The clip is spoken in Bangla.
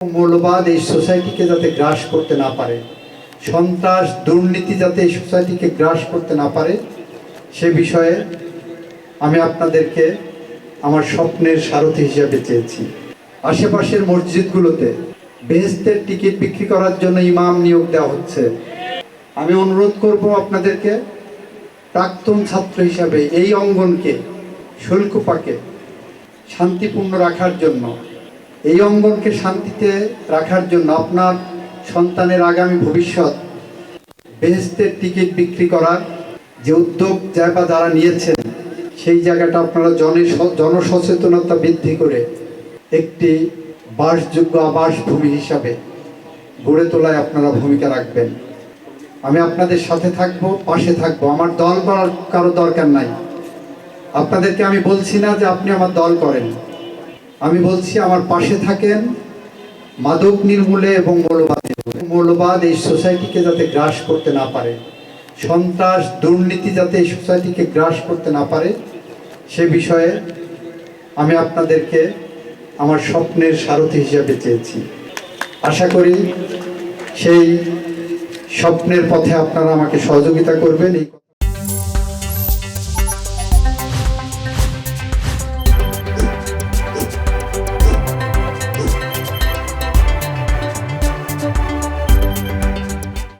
মৌলবাদ এই সোসাইটিকে যাতে গ্রাস করতে না পারে, সন্ত্রাস দুর্নীতি যাতে এই সোসাইটিকে গ্রাস করতে না পারে, সে বিষয়ে আমি আপনাদেরকে আমার স্বপ্নের সারথি হিসাবে চেয়েছি। আশেপাশের মসজিদগুলোতে বেহেশতের টিকিট বিক্রি করার জন্য ইমাম নিয়োগ দেওয়া হচ্ছে। আমি অনুরোধ করব আপনাদেরকে, প্রাক্তন ছাত্র হিসাবে এই অঙ্গনকে, শৈলকুপাকে শান্তিপূর্ণ রাখার জন্য, এই অঙ্গনকে শান্তিতে রাখার জন্য, আপনার সন্তানের আগামী ভবিষ্যৎ বেহেশতের টিকিট বিক্রি করার যে উদ্যোগ যারা নিয়েছেন, সেই জায়গাটা আপনারা জনসচেতনতা বৃদ্ধি করে একটি বাসযোগ্য আবাসভূমি হিসাবে গড়ে তোলায় আপনারা ভূমিকা রাখবেন। আমি আপনাদের সাথে থাকবো, পাশে থাকবো। আমার দল করার কারো দরকার নাই। আপনাদেরকে আমি বলছি না যে আপনি আমার দল করেন, আমি বলছি আমার পাশে থাকেন, মাদক নির্মূলে এবং মৌলবাদ এই সোসাইটিকে যাতে গ্রাস করতে না পারে, সন্ত্রাস দুর্নীতি যাতে এই সোসাইটিকে গ্রাস করতে না পারে, সে বিষয়ে আমি আপনাদেরকে আমার স্বপ্নের সারথি হিসাবে চেয়েছি। আশা করি সেই স্বপ্নের পথে আপনারা আমাকে সহযোগিতা করবেন।